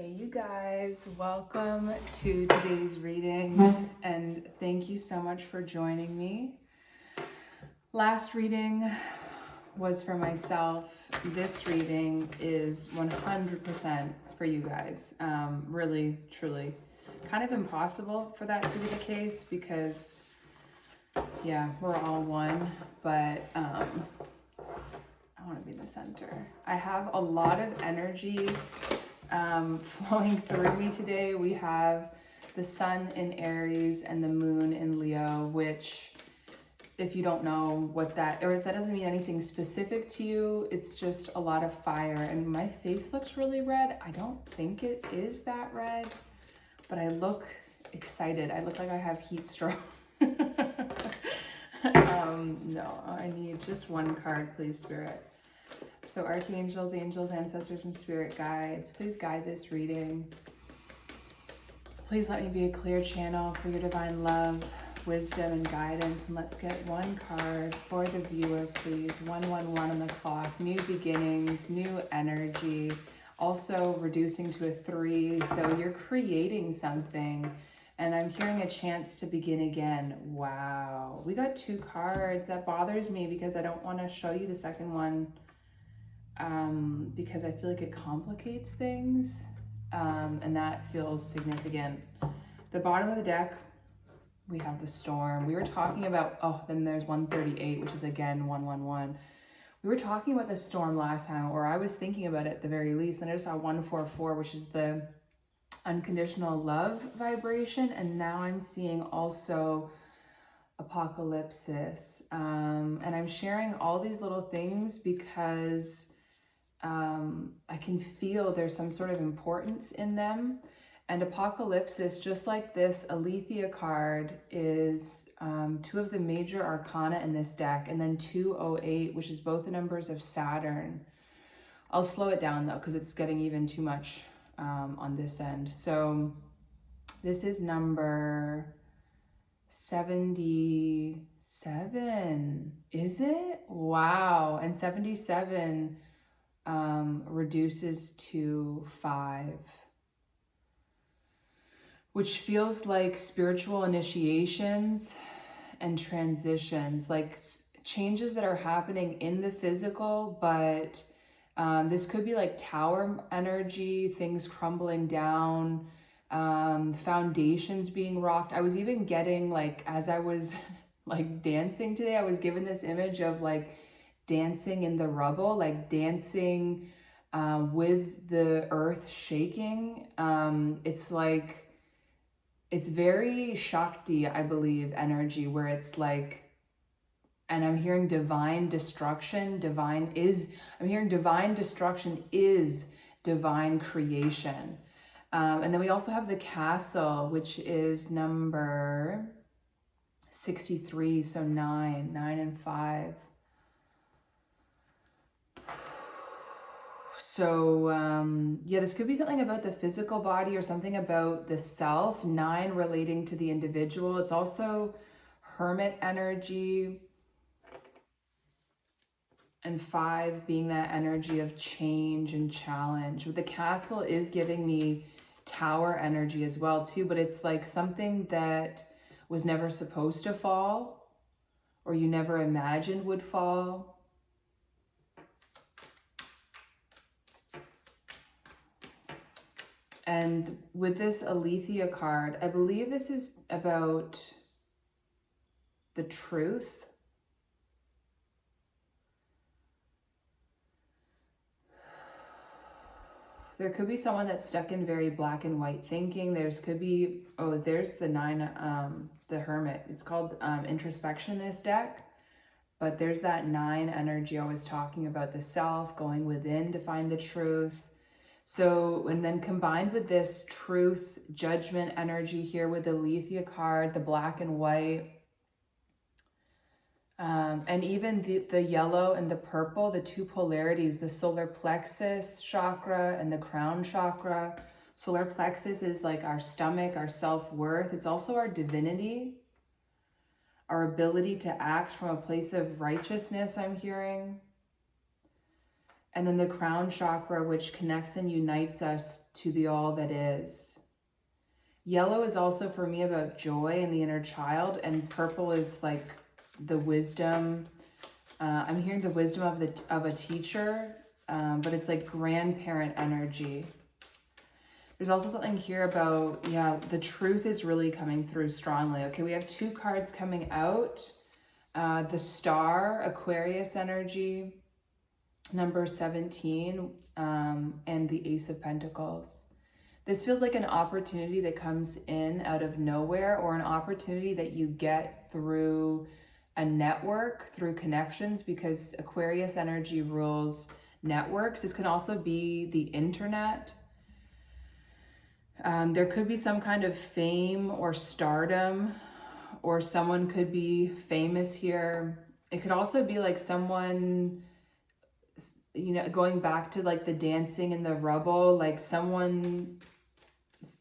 Hey you guys, welcome to today's reading and thank you so much for joining me. Last reading was for myself. This reading is 100% for you guys. Really, truly, kind of impossible for that to be the case because yeah, we're all one, but I want to be the center. I have a lot of energy flowing through me today. We have the sun in Aries and the moon in Leo, which if you don't know what that, or if that doesn't mean anything specific to you, it's just a lot of fire. And my face looks really red. I don't think it is that red, but I look excited. I look like I have heat stroke. No, I need just one card, please, Spirit. So archangels, angels, ancestors, and spirit guides, please guide this reading. Please let me be a clear channel for your divine love, wisdom, and guidance. And let's get one card for the viewer, please. 111 on the clock. New beginnings, new energy. Also reducing to a 3. So you're creating something. And I'm hearing a chance to begin again. Wow. We got 2 cards. That bothers me because I don't want to show you the second one. Because I feel like it complicates things, and that feels significant. The bottom of the deck, we have the storm. We were talking about, oh, then there's 138, which is again 111. We were talking about the storm last time, or I was thinking about it at the very least, and I just saw 144, which is the unconditional love vibration, and now I'm seeing also apocalypsis. And I'm sharing all these little things because I can feel there's some sort of importance in them. And apocalypsis, just like this Aletheia card, is 2 of the major arcana in this deck, and then 208, which is both the numbers of Saturn. I'll slow it down though, because it's getting even too much on this end. So this is number 77, is it? Wow. And 77 reduces to 5, which feels like spiritual initiations and transitions, like changes that are happening in the physical, but this could be like tower energy, things crumbling down, foundations being rocked. I was even getting, like, as I was like dancing today, I was given this image of like dancing in the rubble, like dancing with the earth shaking. It's like, it's very Shakti, I believe, energy, where it's like, and I'm hearing divine destruction. I'm hearing divine destruction is divine creation. And then we also have the castle, which is number 63, so 9 and 5. So yeah, this could be something about the physical body or something about the self. 9 relating to the individual. It's also hermit energy. And 5 being that energy of change and challenge. But the castle is giving me tower energy as well too, but it's like something that was never supposed to fall, or you never imagined would fall. And with this Aletheia card, I believe this is about the truth. There could be someone that's stuck in very black and white thinking. Could be, oh, there's the 9, the Hermit. It's called introspection in this deck. But there's that 9 energy I was talking about, the self, going within to find the truth. So, and then combined with this truth, judgment energy here with the Aletheia card, the black and white, and even the yellow and the purple, the 2 polarities, the solar plexus chakra and the crown chakra. Solar plexus is like our stomach, our self-worth. It's also our divinity, our ability to act from a place of righteousness, I'm hearing. And then the crown chakra, which connects and unites us to the all that is. Yellow is also for me about joy and the inner child, and purple is like the wisdom. I'm hearing the wisdom of a teacher, but it's like grandparent energy. There's also something here about, yeah, the truth is really coming through strongly. Okay, we have two cards coming out. The Star, Aquarius energy, number 17, and the Ace of Pentacles. This feels like an opportunity that comes in out of nowhere, or an opportunity that you get through a network, through connections, because Aquarius energy rules networks. This can also be the internet. There could be some kind of fame or stardom, or someone could be famous here. It could also be like someone, you know, going back to like the dancing in the rubble, like someone,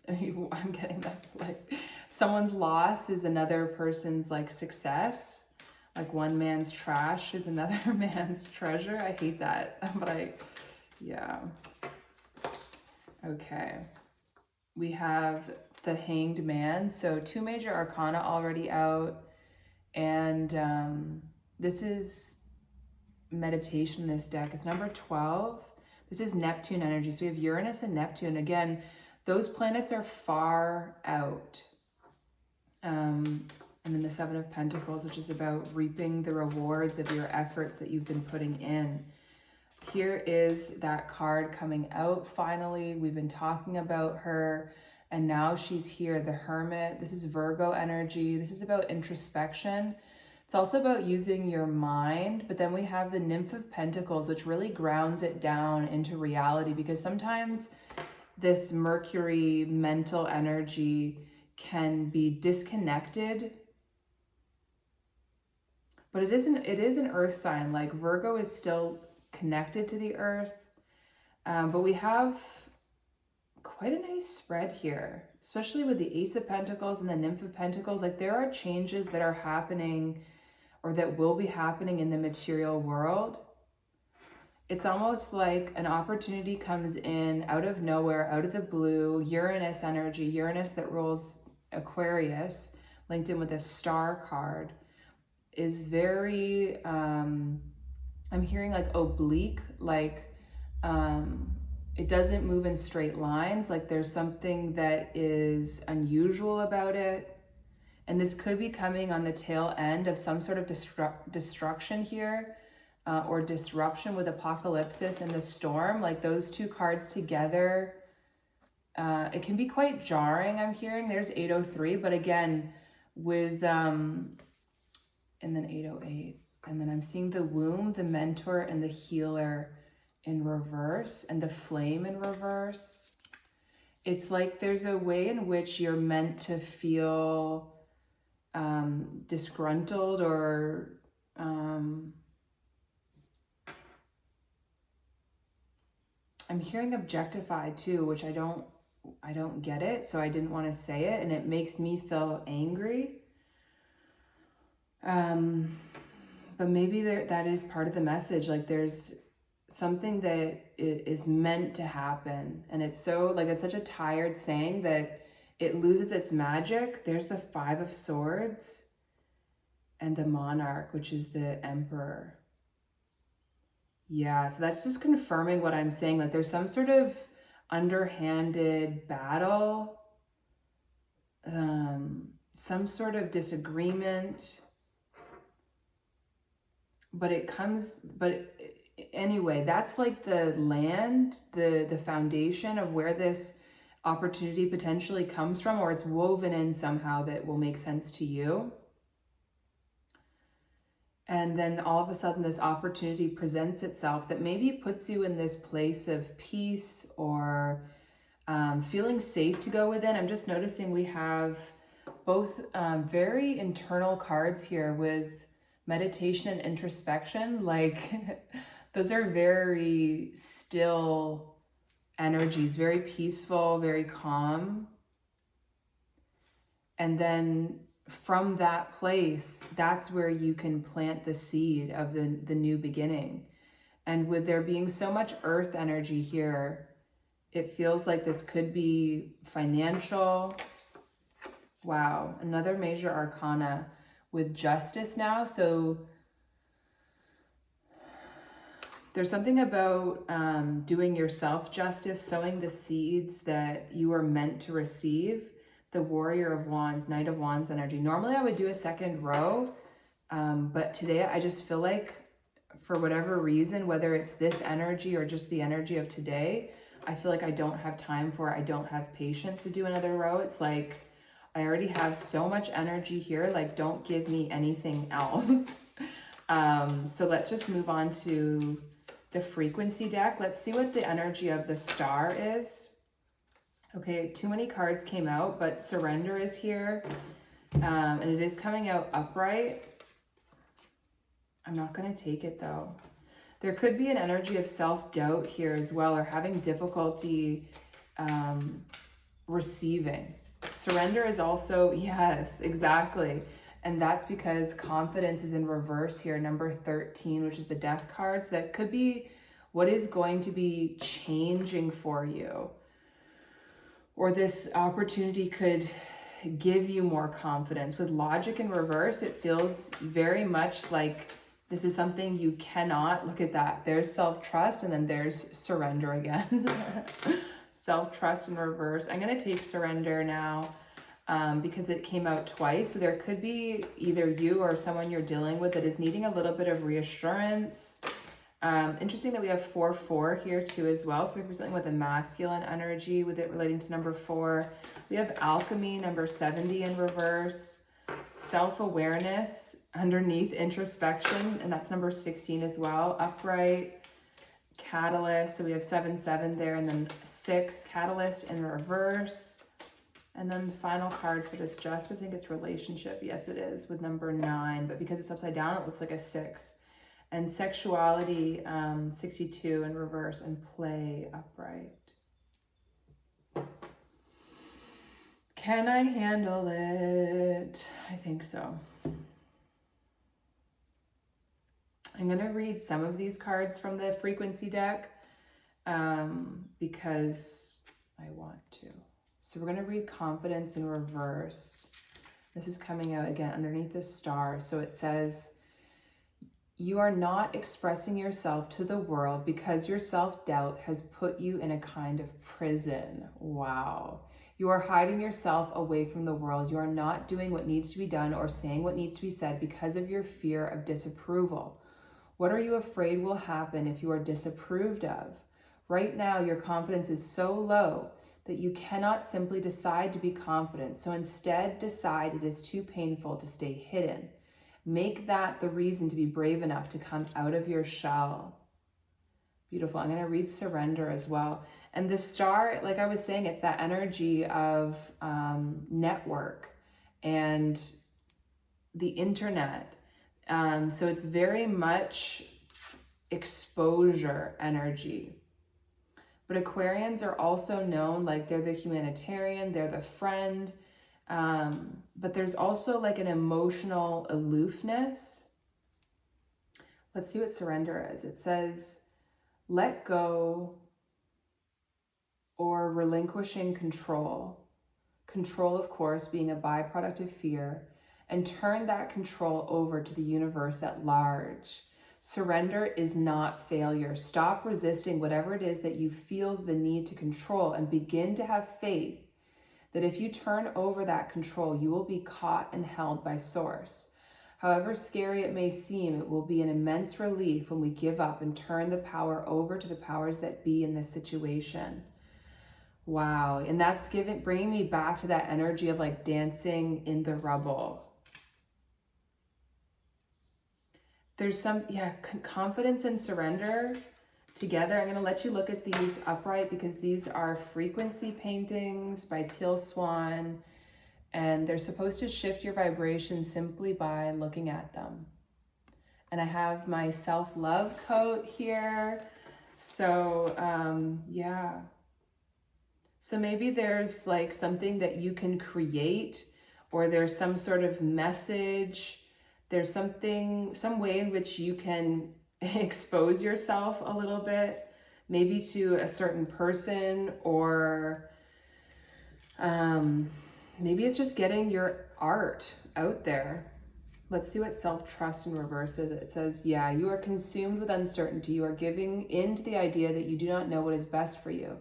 I'm getting that, like someone's loss is another person's like success. Like one man's trash is another man's treasure. I hate that, but yeah. Okay. We have the Hanged Man. So 2 major arcana already out. And this is meditation in this deck. It's number 12. This is Neptune energy. So we have Uranus and Neptune. Again, those planets are far out. And then the 7 of Pentacles, which is about reaping the rewards of your efforts that you've been putting in. Here is that card coming out finally. We've been talking about her, and now she's here, the Hermit. This is Virgo energy. This is about introspection. It's also about using your mind, but then we have the Nymph of Pentacles, which really grounds it down into reality, because sometimes this Mercury mental energy can be disconnected. But it is an earth sign. Like Virgo is still connected to the earth. But we have quite a nice spread here, especially with the Ace of Pentacles and the Nymph of Pentacles. Like there are changes that are happening, or that will be happening in the material world. It's almost like an opportunity comes in out of nowhere, out of the blue. Uranus energy, Uranus that rules Aquarius, linked in with a Star card, is very, I'm hearing like oblique, like it doesn't move in straight lines. Like there's something that is unusual about it. And this could be coming on the tail end of some sort of destruction here, or disruption with apocalypsis and the storm. Like those two cards together, it can be quite jarring, I'm hearing. There's 803, but again, with, and then 808. And then I'm seeing the womb, the mentor, and the healer in reverse, and the flame in reverse. It's like there's a way in which you're meant to feel disgruntled, or I'm hearing objectified too, which I don't get it, so I didn't want to say it, and it makes me feel angry. But maybe that is part of the message. Like there's something that is meant to happen, and it's so, like, it's such a tired saying that it loses its magic. There's the 5 of Swords and the Monarch, which is the Emperor. Yeah, so that's just confirming what I'm saying. Like there's some sort of underhanded battle, some sort of disagreement, but anyway, that's like the land, the foundation of where this opportunity potentially comes from, or it's woven in somehow that will make sense to you. And then all of a sudden this opportunity presents itself that maybe puts you in this place of peace, or feeling safe to go within. I'm just noticing we have both very internal cards here with meditation and introspection. Like those are very still energies, very peaceful, very calm. And then from that place, that's where you can plant the seed of the new beginning. And with there being so much earth energy here, it feels like this could be financial. Wow, another major arcana with justice now. So there's something about doing yourself justice, sowing the seeds that you are meant to receive. The Warrior of Wands, Knight of Wands energy. Normally I would do a second row, but today I just feel like, for whatever reason, whether it's this energy or just the energy of today, I feel like I don't have time for it. I don't have patience to do another row. It's like I already have so much energy here, like don't give me anything else. So let's just move on to the frequency deck. Let's see what the energy of the star is. Okay, too many cards came out, but surrender is here. And it is coming out upright. I'm not going to take it though. There could be an energy of self-doubt here as well, or having difficulty receiving. Surrender is also, yes, exactly. And that's because confidence is in reverse here, number 13, which is the death card. So that could be what is going to be changing for you. Or this opportunity could give you more confidence. With logic in reverse, it feels very much like this is something you cannot, look at that. There's self-trust and then there's surrender again. Self-trust in reverse. I'm going to take surrender now because it came out twice. So there could be either you or someone you're dealing with that is needing a little bit of reassurance. Interesting that we have 4-4 here too as well. So we're dealing with a masculine energy with it relating to number 4. We have alchemy, number 70 in reverse. Self-awareness underneath introspection, and that's number 16 as well. Upright, catalyst, so we have 7-7 there, and then 6, catalyst in reverse. And then the final card for this, just I think it's relationship. Yes, it is, with number 9, but because it's upside down, it looks like a 6. And sexuality, 62 in reverse, and play upright. Can I handle it? I think so. I'm going to read some of these cards from the frequency deck because I want to. So we're going to read confidence in reverse. This is coming out again underneath the star. So it says, you are not expressing yourself to the world because your self-doubt has put you in a kind of prison. Wow. You are hiding yourself away from the world. You are not doing what needs to be done or saying what needs to be said because of your fear of disapproval. What are you afraid will happen if you are disapproved of? Right now, your confidence is so low that you cannot simply decide to be confident. So instead, decide it is too painful to stay hidden. Make that the reason to be brave enough to come out of your shell. Beautiful. I'm going to read surrender as well. And the star, like I was saying, it's that energy of network and the internet. So it's very much exposure energy. But Aquarians are also known, like they're the humanitarian, they're the friend. But there's also like an emotional aloofness. Let's see what surrender is. It says, let go or relinquishing control. Control, of course, being a byproduct of fear, and turn that control over to the universe at large. Surrender is not failure. Stop resisting whatever it is that you feel the need to control and begin to have faith that if you turn over that control, you will be caught and held by Source. However scary it may seem, it will be an immense relief when we give up and turn the power over to the powers that be in this situation. Wow, and that's bringing me back to that energy of like dancing in the rubble. There's some, confidence and surrender together. I'm going to let you look at these upright because these are frequency paintings by Teal Swan, and they're supposed to shift your vibration simply by looking at them. And I have my self-love coat here. So, yeah. So maybe there's like something that you can create, or there's some sort of message. There's some way in which you can expose yourself a little bit, maybe to a certain person, or maybe it's just getting your art out there. Let's see what self-trust in reverse is. It says, yeah, you are consumed with uncertainty. You are giving in to the idea that you do not know what is best for you.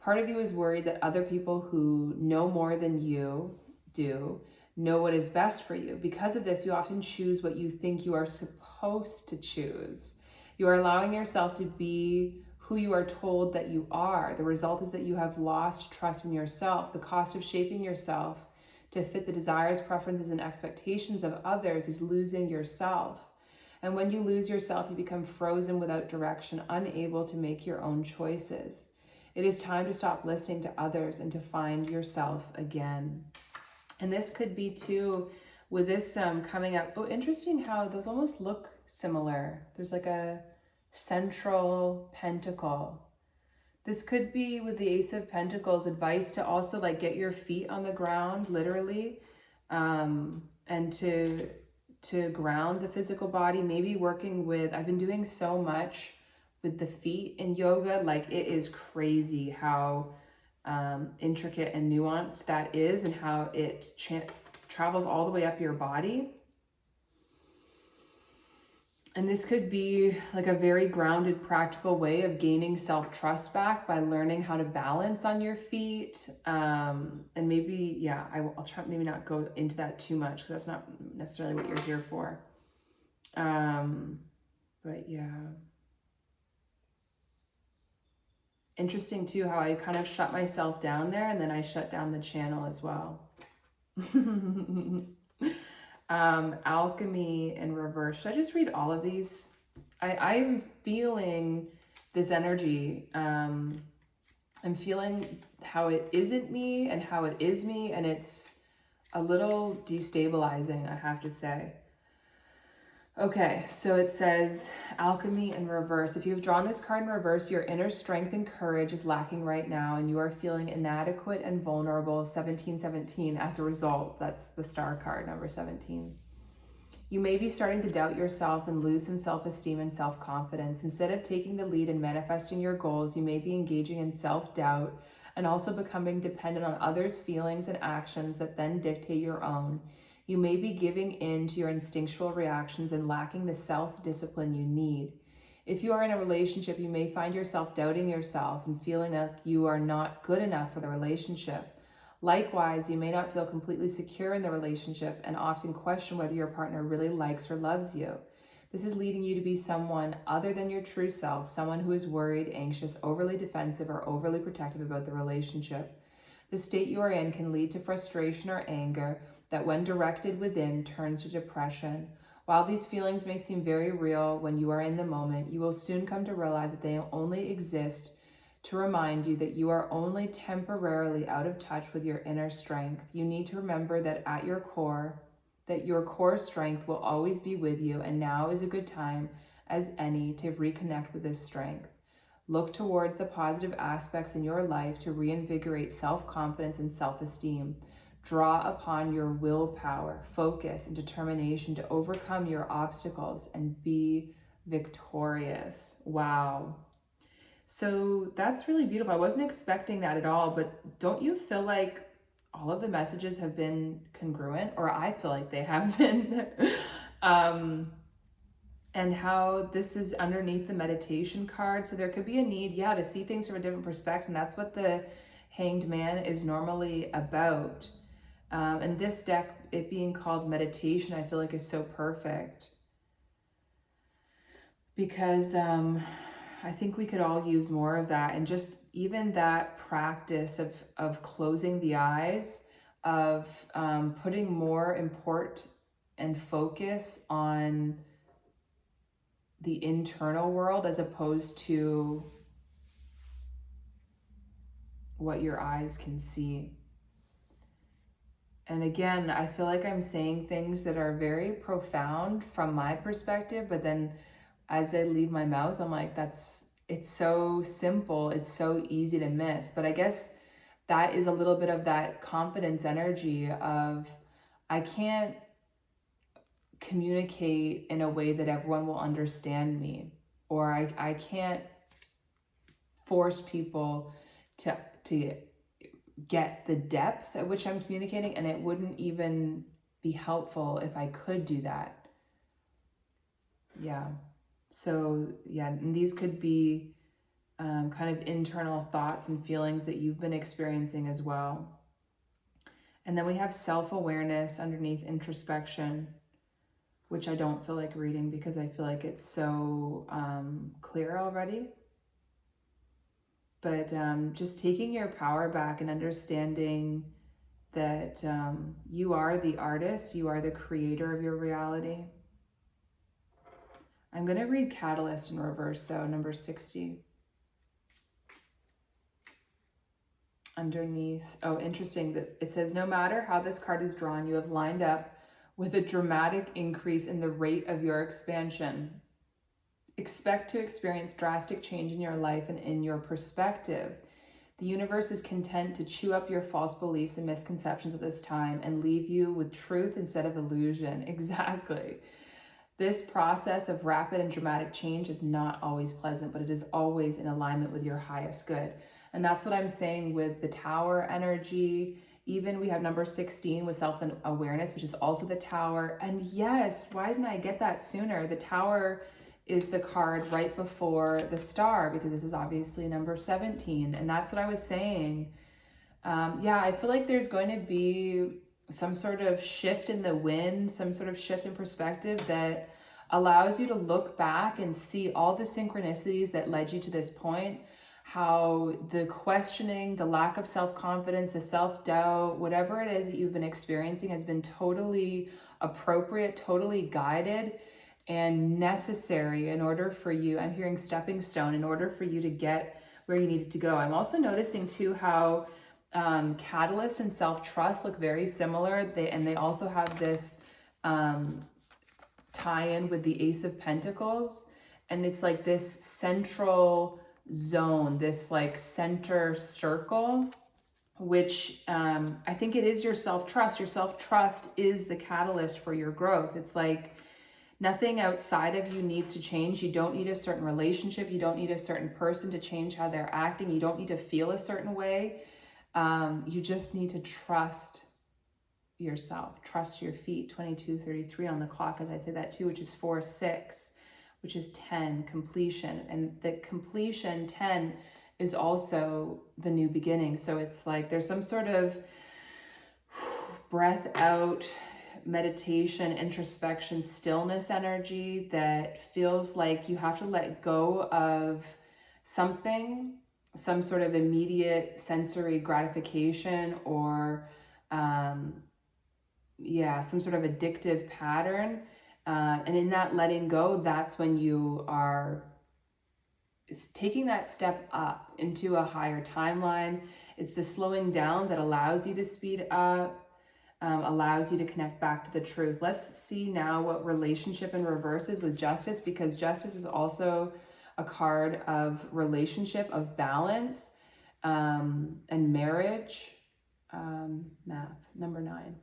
Part of you is worried that other people who know more than you do know what is best for you. Because of this, you often choose what you think you are supposed to choose. You are allowing yourself to be who you are told that you are. The result is that you have lost trust in yourself. The cost of shaping yourself to fit the desires, preferences, and expectations of others is losing yourself. And when you lose yourself, you become frozen without direction, unable to make your own choices. It is time to stop listening to others and to find yourself again. And this could be too, with this coming up. Oh, interesting how those almost look similar. There's like a central pentacle. This could be with the Ace of Pentacles, advice to also like get your feet on the ground, literally, and to ground the physical body. Maybe working with, I've been doing so much with the feet in yoga, like it is crazy how intricate and nuanced that is, and how it travels all the way up your body. And this could be like a very grounded, practical way of gaining self-trust back by learning how to balance on your feet. And maybe, yeah, I'll try maybe not go into that too much because that's not necessarily what you're here for. But yeah. Interesting too how I kind of shut myself down there, and then I shut down the channel as well. Alchemy in reverse. Should I just read all of these? I'm feeling this energy. I'm feeling how it isn't me and how it is me, and it's a little destabilizing, I have to say. Okay, so it says alchemy in reverse. If you have drawn this card in reverse, your inner strength and courage is lacking right now, and you are feeling inadequate and vulnerable. 1717. As a result, that's the star card, number 17. You may be starting to doubt yourself and lose some self-esteem and self-confidence. Instead of taking the lead and manifesting your goals, you may be engaging in self-doubt and also becoming dependent on others' feelings and actions that then dictate your own. You may be giving in to your instinctual reactions and lacking the self-discipline you need. If you are in a relationship, you may find yourself doubting yourself and feeling like you are not good enough for the relationship. Likewise, you may not feel completely secure in the relationship and often question whether your partner really likes or loves you. This is leading you to be someone other than your true self, someone who is worried, anxious, overly defensive, or overly protective about the relationship. The state you are in can lead to frustration or anger that, when directed within, turns to depression. While these feelings may seem very real when you are in the moment, you will soon come to realize that they only exist to remind you that you are only temporarily out of touch with your inner strength. You need to remember that at your core, that your core strength will always be with you, and now is a good time as any to reconnect with this strength. Look towards the positive aspects in your life to reinvigorate self-confidence and self-esteem. Draw upon your willpower, focus, and determination to overcome your obstacles and be victorious. Wow. So that's really beautiful. I wasn't expecting that at all, but don't you feel like all of the messages have been congruent? Or I feel like they have been. And how this is underneath the meditation card. So there could be a need, yeah, to see things from a different perspective. And that's what the Hanged Man is normally about. And this deck, it being called meditation, I feel like is so perfect. Because I think we could all use more of that. And just even that practice of closing the eyes, of putting more import and focus on the internal world as opposed to what your eyes can see. And again, I feel like I'm saying things that are very profound from my perspective, but then as they leave my mouth, I'm like, it's so simple, it's so easy to miss. But I guess that is a little bit of that confidence energy of, I can't communicate in a way that everyone will understand me, or I can't force people to get the depth at which I'm communicating, and it wouldn't even be helpful if I could do that. Yeah. So yeah, and these could be kind of internal thoughts and feelings that you've been experiencing as well. And then we have self-awareness underneath introspection, which I don't feel like reading because I feel like it's so clear already. But just taking your power back and understanding that you are the artist, you are the creator of your reality. I'm going to read Catalyst in reverse though, number 60. Underneath, oh, interesting that it says, no matter how this card is drawn, you have lined up with a dramatic increase in the rate of your expansion. Expect to experience drastic change in your life and in your perspective. The universe is content to chew up your false beliefs and misconceptions at this time and leave you with truth instead of illusion. Exactly. This process of rapid and dramatic change is not always pleasant, but it is always in alignment with your highest good. And that's what I'm saying with the Tower energy. Even we have number 16 with self-awareness, which is also the Tower. And yes, why didn't I get that sooner? The Tower is the card right before the Star, because this is obviously number 17. And that's what I was saying. Yeah, I feel like there's going to be some sort of shift in the wind, some sort of shift in perspective that allows you to look back and see all the synchronicities that led you to this point, how the questioning, the lack of self-confidence, the self-doubt, whatever it is that you've been experiencing has been totally appropriate, totally guided and necessary in order for you, I'm hearing stepping stone, in order for you to get where you needed to go. I'm also noticing too how Catalyst and self-trust look very similar. They also have this tie-in with the Ace of Pentacles, and it's like this central zone, this like center circle, which I think it is your self-trust. Your self-trust is the catalyst for your growth. It's like nothing outside of you needs to change. You don't need a certain relationship. You don't need a certain person to change how they're acting. You don't need to feel a certain way. You just need to trust yourself. Trust your feet. 22:33 on the clock, as I say that too, which is 4-6, which is 10, completion. And the completion, 10, is also the new beginning. So it's like there's some sort of breath out, meditation, introspection, stillness energy that feels like you have to let go of something, some sort of immediate sensory gratification, or some sort of addictive pattern. And in that letting go, that's when you are taking that step up into a higher timeline. It's the slowing down that allows you to speed up, allows you to connect back to the truth. Let's see now what relationship in reverse is with Justice, because Justice is also a card of relationship, of balance, and marriage. Math, number 9.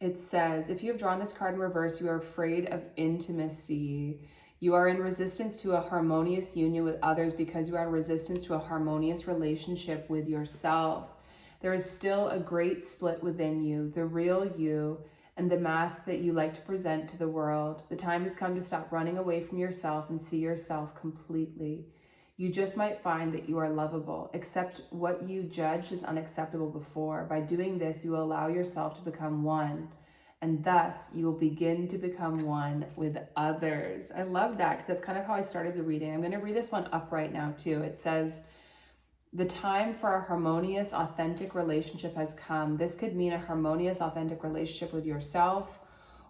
It says, if you have drawn this card in reverse, you are afraid of intimacy. You are in resistance to a harmonious union with others because you are in resistance to a harmonious relationship with yourself. There is still a great split within you, the real you and the mask that you like to present to the world. The time has come to stop running away from yourself and see yourself completely. You just might find that you are lovable. Accept what you judged as unacceptable before. By doing this, you will allow yourself to become one, and thus you will begin to become one with others. I love that, because that's kind of how I started the reading. I'm going to read this one upright now too. It says, the time for a harmonious, authentic relationship has come. This could mean a harmonious, authentic relationship with yourself,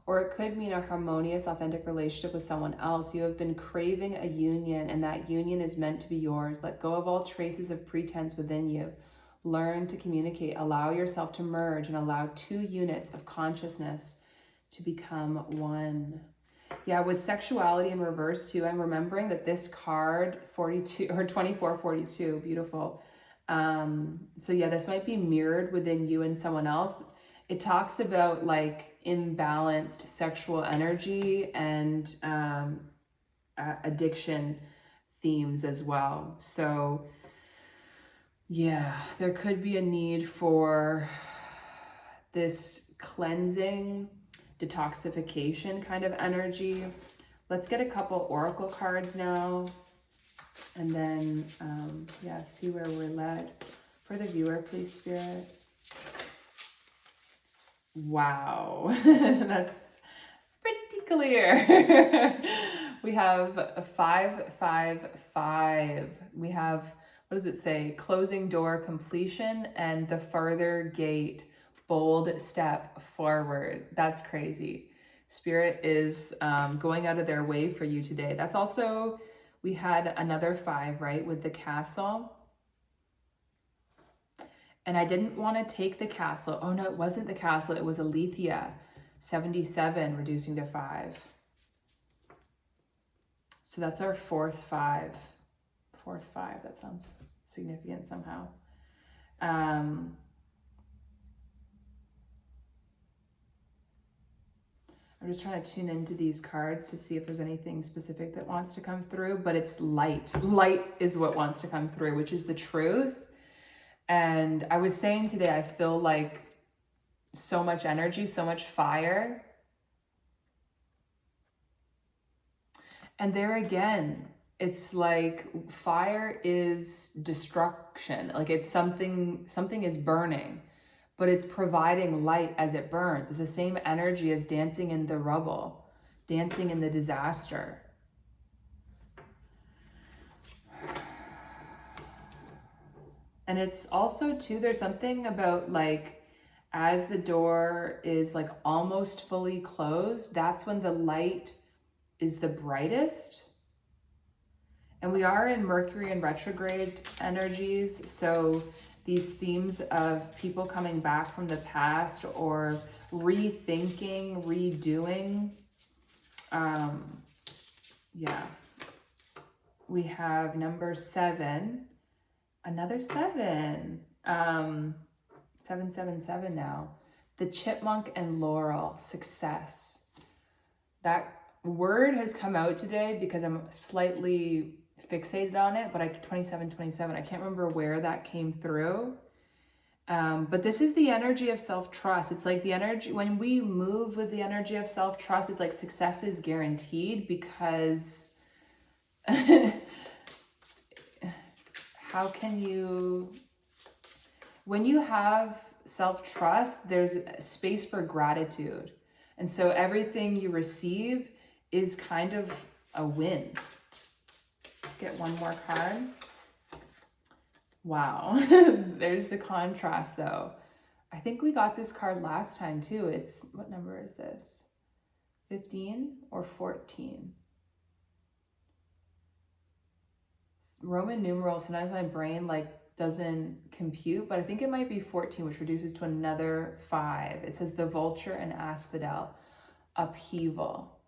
or it could mean a harmonious, authentic relationship with someone else. You have been craving a union, and that union is meant to be yours. Let go of all traces of pretense within you. Learn to communicate. Allow yourself to merge and allow 2 units of consciousness to become one. Yeah, with sexuality in reverse too, I'm remembering that this card, 42 or 2442, beautiful. So yeah, this might be mirrored within you and someone else. It talks about like imbalanced sexual energy and addiction themes as well. So yeah, there could be a need for this cleansing, detoxification kind of energy. Let's get a couple oracle cards now, and then yeah, see where we're led. For the viewer, please, Spirit. Wow, that's pretty clear. We have a 5, 5, 5. We have, what does it say? Closing door, completion, and the farther gate, bold step forward. That's crazy. Spirit is going out of their way for you today. That's also, we had another 5, right, with the castle. And I didn't want to take the castle. Oh no, it wasn't the castle. It was Alethea, 77, reducing to 5. So that's our 4th 5. 4th 5, that sounds significant somehow. I'm just trying to tune into these cards to see if there's anything specific that wants to come through, but it's light. Light is what wants to come through, which is the truth. And I was saying today, I feel like so much energy, so much fire. And there again, it's like fire is destruction. Like it's something is burning, but it's providing light as it burns. It's the same energy as dancing in the rubble, dancing in the disaster. And it's also too, there's something about like, as the door is like almost fully closed, that's when the light is the brightest. And we are in Mercury and retrograde energies. So these themes of people coming back from the past or rethinking, redoing. Yeah. We have number 7. Another 7, 777 now. The chipmunk and laurel, success. That word has come out today because I'm slightly fixated on it, but 2727, I can't remember where that came through. But this is the energy of self-trust. It's like the energy, when we move with the energy of self-trust, it's like success is guaranteed because how can you, when you have self-trust, there's a space for gratitude. And so everything you receive is kind of a win. Let's get one more card. Wow, there's the contrast though. I think we got this card last time too. It's, what number is this? 15 or 14? Roman numerals, sometimes my brain like doesn't compute, but I think it might be 14, which reduces to another 5. It says the vulture and asphodel, upheaval.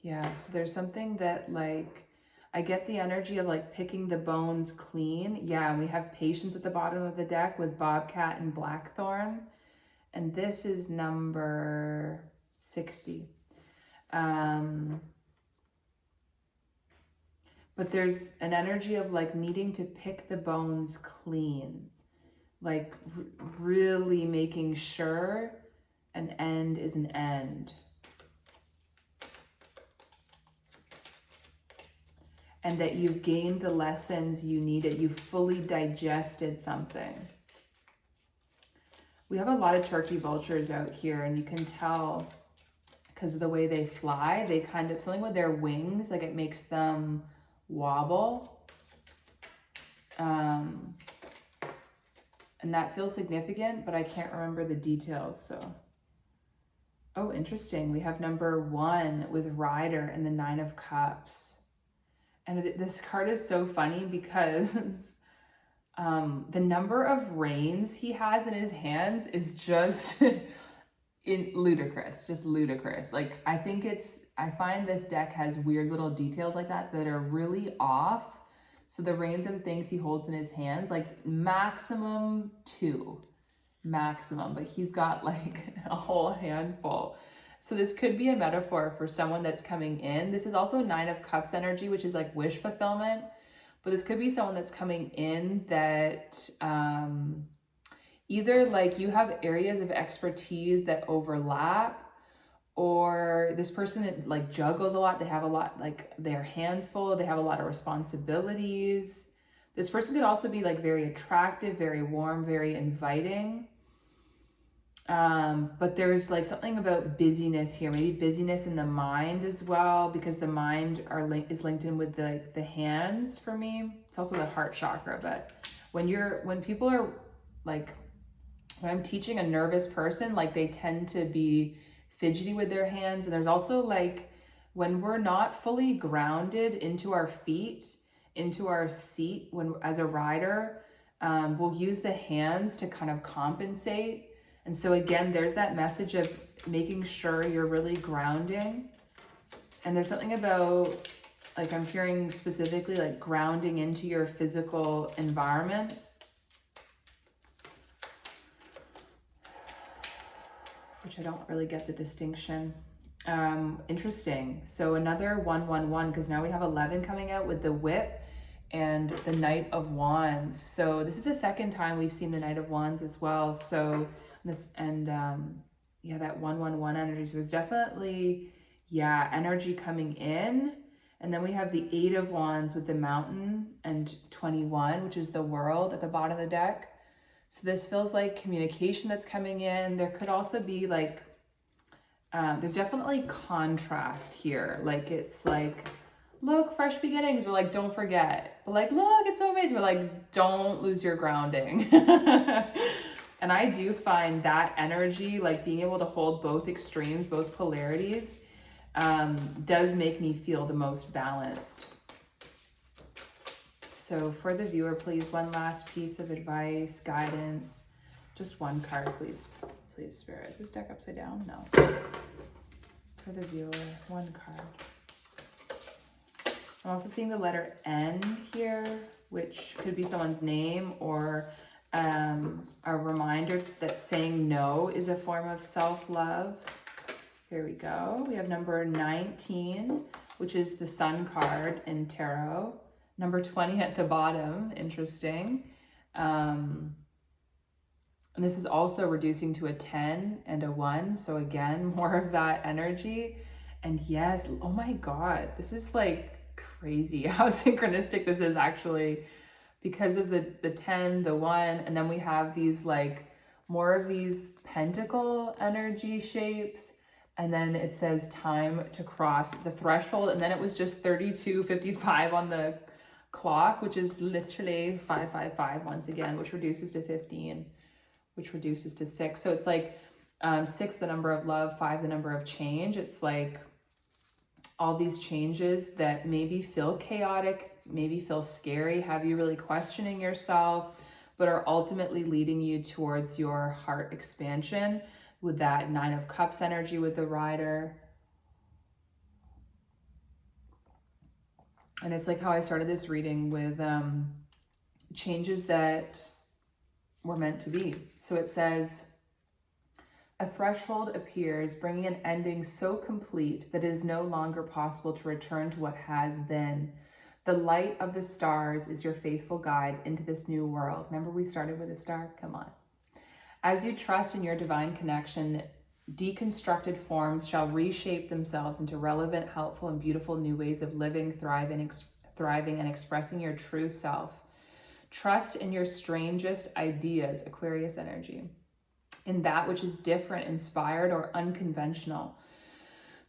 Yeah, so there's something that like, I get the energy of like picking the bones clean. Yeah, and we have patience at the bottom of the deck with Bobcat and Blackthorn. And this is number 60. But there's an energy of like needing to pick the bones clean, like really making sure an end is an end. And that you've gained the lessons you needed. You've fully digested something. We have a lot of turkey vultures out here, and you can tell because of the way they fly, they kind of, something with their wings, like it makes them wobble. And that feels significant, but I can't remember the details, so. Oh, interesting. We have number 1 with Rider and the 9 of Cups. And this card is so funny because the number of reins he has in his hands is just ludicrous, just ludicrous. Like, I find this deck has weird little details like that that are really off. So the reins of the things he holds in his hands, like maximum 2, maximum, but he's got like a whole handful. So this could be a metaphor for someone that's coming in. This is also 9 of Cups energy, which is like wish fulfillment. But this could be someone that's coming in that either like you have areas of expertise that overlap, or this person like juggles a lot. They have a lot, like their hands full. They have a lot of responsibilities. This person could also be like very attractive, very warm, very inviting. But there's like something about busyness here, maybe busyness in the mind as well, because the mind is linked in with the hands for me. It's also the heart chakra. But when people are like, when I'm teaching a nervous person, like they tend to be fidgety with their hands. And there's also like, when we're not fully grounded into our feet, into our seat, when as a rider, we'll use the hands to kind of compensate. And so again, there's that message of making sure you're really grounding. And there's something about, like I'm hearing specifically like grounding into your physical environment. Which I don't really get the distinction. Interesting. So another 111, because now we have 11 coming out with the whip and the Knight of Wands. So this is the second time we've seen the Knight of Wands as well. So this, and yeah, that 111 energy. So it's definitely, yeah, energy coming in. And then we have the 8 of Wands with the Mountain and 21, which is the World at the bottom of the deck. So this feels like communication that's coming in. There could also be like, there's definitely contrast here. Like it's like, look, fresh beginnings, but like, don't forget. But like, look, it's so amazing, but like, don't lose your grounding. And I do find that energy, like being able to hold both extremes, both polarities, does make me feel the most balanced. So for the viewer, please, one last piece of advice, guidance, just one card, please. Please, Spirit. Is this deck upside down? No. For the viewer, one card. I'm also seeing the letter N here, which could be someone's name, or a reminder that saying no is a form of self-love. Here we go. We have number 19, which is the Sun card in tarot. Number 20 at the bottom, interesting. And this is also reducing to a 10 and a 1. So again, more of that energy. And yes, oh my God, this is like crazy how synchronistic this is actually, because of the 10, the 1, and then we have these like more of these pentacle energy shapes. And then it says time to cross the threshold. And then it was just 32:55 on the clock, which is literally 555 once again, which reduces to 15, which reduces to 6. So it's like 6, the number of love, 5, the number of change. It's like all these changes that maybe feel chaotic, maybe feel scary, have you really questioning yourself, but are ultimately leading you towards your heart expansion with that 9 of Cups energy with the Rider. And it's like how I started this reading with changes that were meant to be. So it says, a threshold appears, bringing an ending so complete that it is no longer possible to return to what has been. The light of the stars is your faithful guide into this new world. Remember we started with a star? Come on. As you trust in your divine connection, deconstructed forms shall reshape themselves into relevant, helpful, and beautiful new ways of living, thriving, and expressing your true self. Trust in your strangest ideas, Aquarius energy, in that which is different, inspired, or unconventional.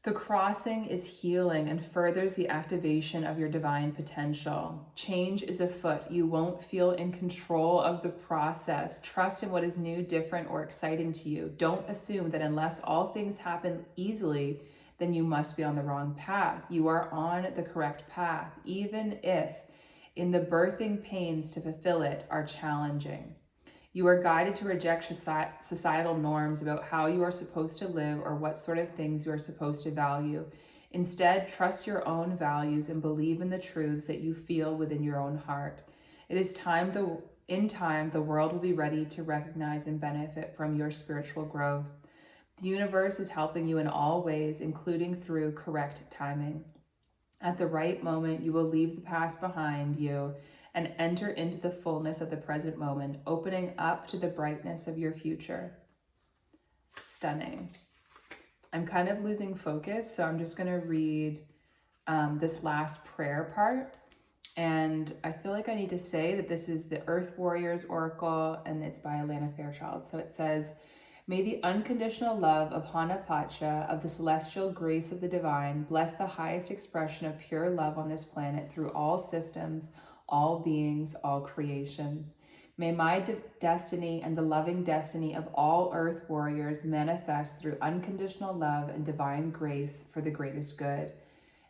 The crossing is healing and furthers the activation of your divine potential. Change is afoot. You won't feel in control of the process. Trust in what is new, different, or exciting to you. Don't assume that unless all things happen easily, then you must be on the wrong path. You are on the correct path, even if in the birthing pains to fulfill it are challenging. You are guided to reject societal norms about how you are supposed to live or what sort of things you are supposed to value. Instead, trust your own values and believe in the truths that you feel within your own heart. It is in time, the world will be ready to recognize and benefit from your spiritual growth. The universe is helping you in all ways, including through correct timing. At the right moment, you will leave the past behind you and enter into the fullness of the present moment, opening up to the brightness of your future. Stunning. I'm kind of losing focus, so I'm just going to read this last prayer part. And I feel like I need to say that this is the Earth Warriors Oracle, and it's by Alana Fairchild. So it says, may the unconditional love of Hana Pacha, of the celestial grace of the divine, bless the highest expression of pure love on this planet through all systems, all beings, all creations. May my destiny and the loving destiny of all Earth Warriors manifest through unconditional love and divine grace for the greatest good.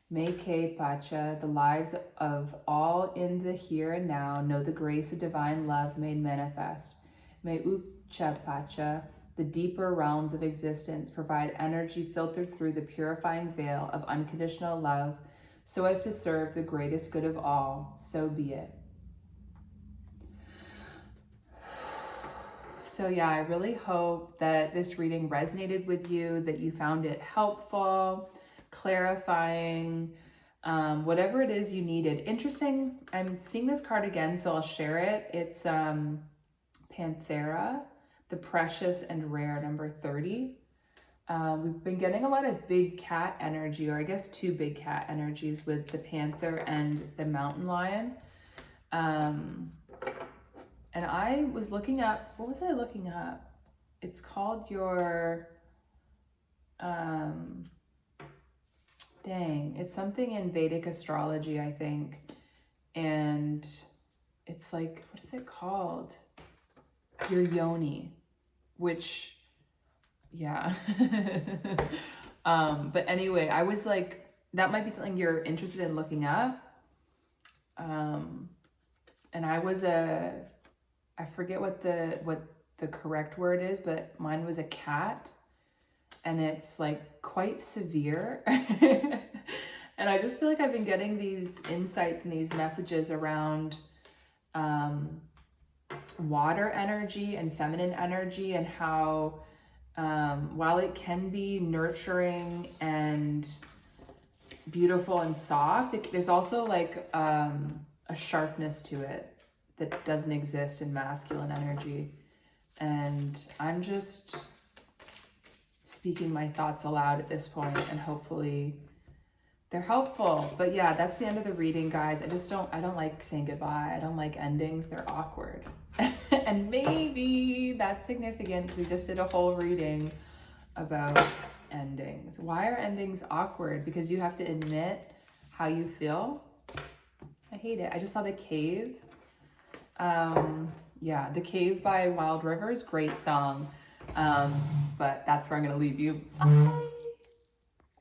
May Ke Pacha, the lives of all in the here and now, know the grace of divine love made manifest. May Ucha Pacha, the deeper realms of existence, provide energy filtered through the purifying veil of unconditional love so as to serve the greatest good of all. So be it. So yeah, I really hope that this reading resonated with you, that you found it helpful, clarifying, whatever it is you needed. Interesting, I'm seeing this card again, so I'll share it. It's Panthera, the precious and rare, number 30. We've been getting a lot of big cat energy, or I guess two big cat energies with the panther and the mountain lion. And I was looking up, what was I looking up? It's called your, it's something in Vedic astrology, I think. And it's like, what is it called? Your yoni, which, yeah. But anyway, I was like, that might be something you're interested in looking up. And I was I forget what the correct word is, but mine was a cat, and it's like quite severe. And I just feel like I've been getting these insights and these messages around water energy and feminine energy, and how while it can be nurturing and beautiful and soft, there's also like a sharpness to it that doesn't exist in masculine energy. And I'm just speaking my thoughts aloud at this point, and hopefully they're helpful. But yeah, that's the end of the reading, guys. I don't like saying goodbye. I don't like endings. They're awkward. And maybe that's significant. We just did a whole reading about endings. Why are endings awkward? Because you have to admit how you feel. I hate it. I just saw The Cave. Yeah, The Cave by Wild Rivers, great song. But that's where I'm gonna leave you. Bye.